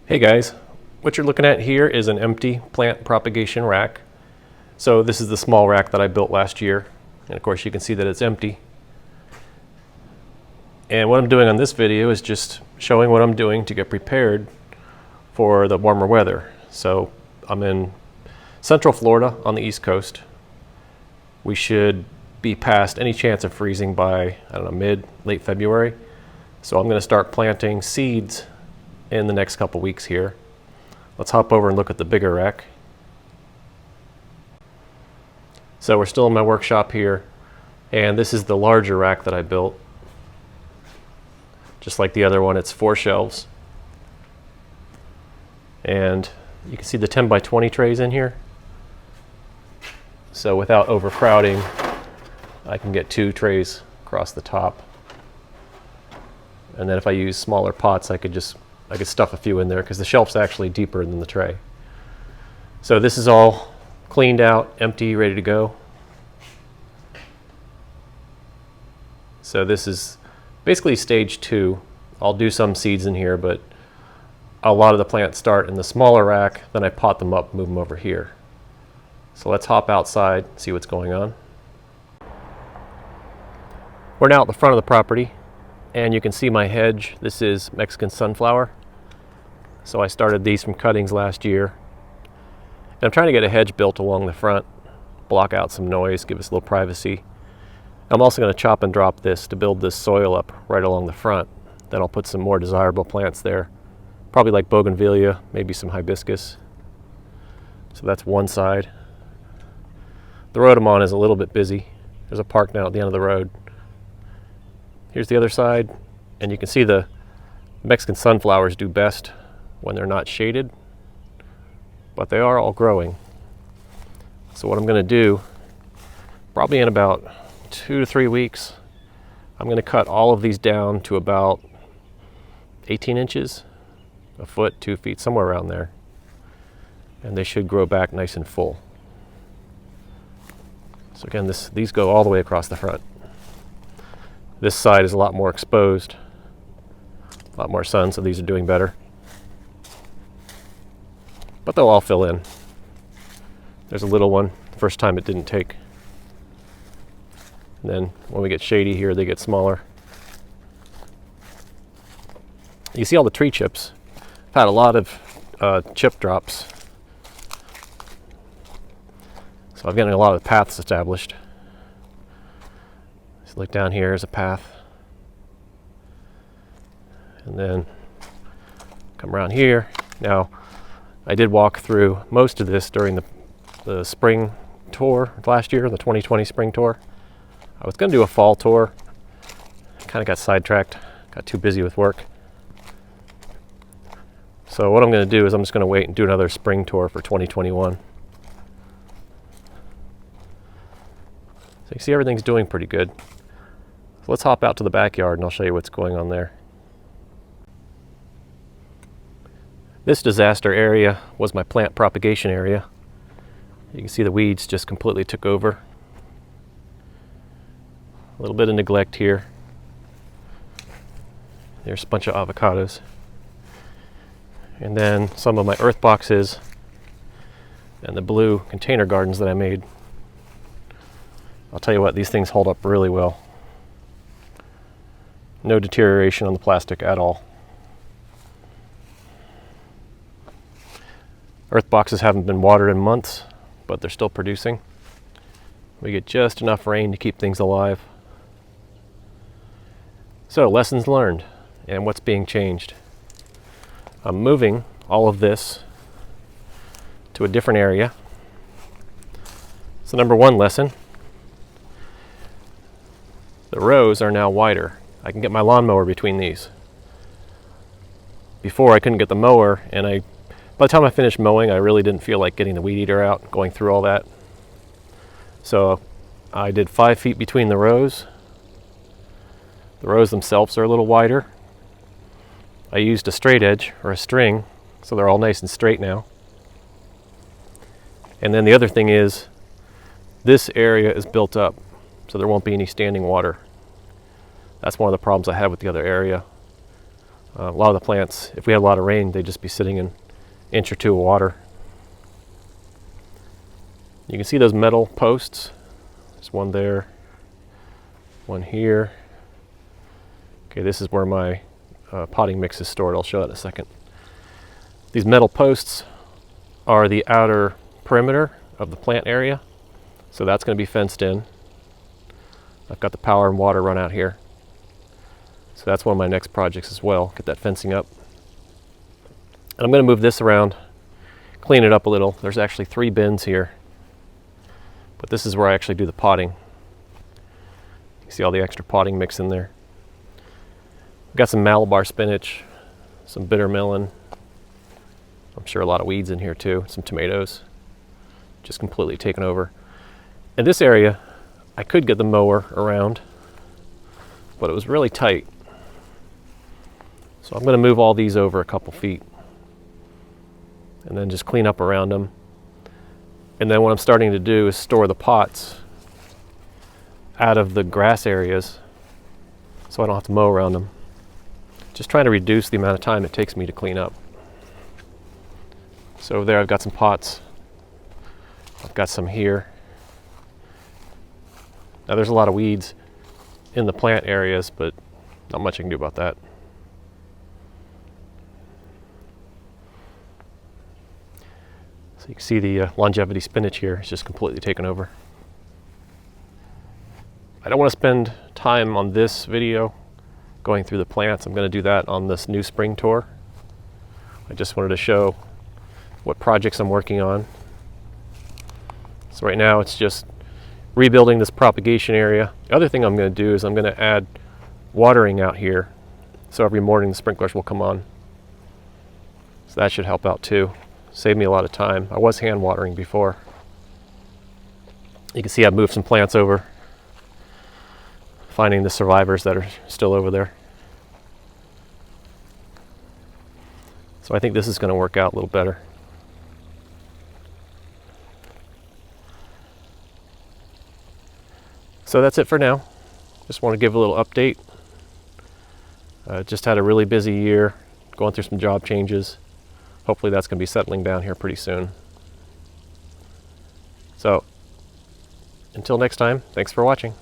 Hey guys, what you're looking at here is an empty plant propagation rack. So this is the small rack that I built last year, and of course you can see that it's empty. And what I'm doing on this video is just showing what I'm doing to get prepared for the warmer weather. So I'm in Central Florida on the East Coast. We should be past any chance of freezing by, I don't know, late February. So I'm going to start planting seeds in the next couple weeks here. Let's hop over and look at the bigger rack. So we're still in my workshop here, and this is the larger rack that I built. Just like the other one, it's 4 shelves. And you can see the 10 by 20 trays in here. So without overcrowding, I can get 2 trays across the top. And then if I use smaller pots, I could stuff a few in there because the shelf's actually deeper than the tray. So this is all cleaned out, empty, ready to go. So this is basically stage 2. I'll do some seeds in here, but a lot of the plants start in the smaller rack, then I pot them up, move them over here. So let's hop outside, see what's going on. We're now at the front of the property, and you can see my hedge. This is Mexican sunflower. So I started these from cuttings last year. And I'm trying to get a hedge built along the front, block out some noise, give us a little privacy. I'm also going to chop and drop this to build this soil up right along the front. Then I'll put some more desirable plants there, probably like bougainvillea, maybe some hibiscus. So that's one side. The road I'm on is a little bit busy. There's a park now at the end of the road. Here's the other side, and you can see the Mexican sunflowers do best when they're not shaded, but they are all growing. So what I'm going to do, probably in about 2 to 3 weeks, I'm going to cut all of these down to about 18 inches, a foot, 2 feet, somewhere around there. And they should grow back nice and full. So again, these go all the way across the front. This side is a lot more exposed, a lot more sun, so these are doing better. But they'll all fill in. There's a little one, the first time it didn't take. And then when we get shady here, they get smaller. You see all the tree chips. I've had a lot of chip drops. So I'm getting a lot of the paths established. Just look down here, there's a path. And then come around here. Now, I did walk through most of this during the spring tour last year, the 2020 spring tour. I was going to do a fall tour. Kind of got sidetracked, got too busy with work. So what I'm going to do is I'm just going to wait and do another spring tour for 2021. So you see everything's doing pretty good. So let's hop out to the backyard and I'll show you what's going on there. This disaster area was my plant propagation area. You can see the weeds just completely took over. A little bit of neglect here. There's a bunch of avocados. And then some of my earth boxes and the blue container gardens that I made. I'll tell you what, these things hold up really well. No deterioration on the plastic at all. Earth boxes haven't been watered in months, but they're still producing. We get just enough rain to keep things alive. So, lessons learned and what's being changed. I'm moving all of this to a different area. So number 1 lesson, the rows are now wider. I can get my lawnmower between these. Before I couldn't get the mower, and by the time I finished mowing, I really didn't feel like getting the weed eater out, going through all that. So I did 5 feet between the rows. The rows themselves are a little wider. I used a straight edge or a string, so they're all nice and straight now. And then the other thing is, this area is built up, so there won't be any standing water. That's one of the problems I had with the other area. A lot of the plants, if we had a lot of rain, they'd just be sitting in an inch or two of water. You can see those metal posts. There's one there, one here. Okay, this is where my potting mix is stored. I'll show that in a second. These metal posts are the outer perimeter of the plant area. So that's going to be fenced in. I've got the power and water run out here. So that's one of my next projects as well, get that fencing up. And I'm going to move this around, clean it up a little. There's actually 3 bins here, but this is where I actually do the potting. You see all the extra potting mix in there. I've got some Malabar spinach, some bitter melon. I'm sure a lot of weeds in here too, some tomatoes, just completely taken over. In this area, I could get the mower around, but it was really tight. So I'm going to move all these over a couple feet and then just clean up around them. And then what I'm starting to do is store the pots out of the grass areas so I don't have to mow around them. Just trying to reduce the amount of time it takes me to clean up. So over there I've got some pots. I've got some here. Now there's a lot of weeds in the plant areas, but not much I can do about that. So you can see the longevity spinach here is just completely taken over. I don't want to spend time on this video going through the plants. I'm going to do that on this new spring tour. I just wanted to show what projects I'm working on. So right now it's just rebuilding this propagation area. The other thing I'm going to do is I'm going to add watering out here. So every morning the sprinklers will come on. So that should help out too. Save me a lot of time. I was hand watering before. You can see I've moved some plants over, finding the survivors that are still over there. So I think this is going to work out a little better. So that's it for now. Just want to give a little update. Just had a really busy year, going through some job changes. Hopefully that's going to be settling down here pretty soon. So until next time, thanks for watching.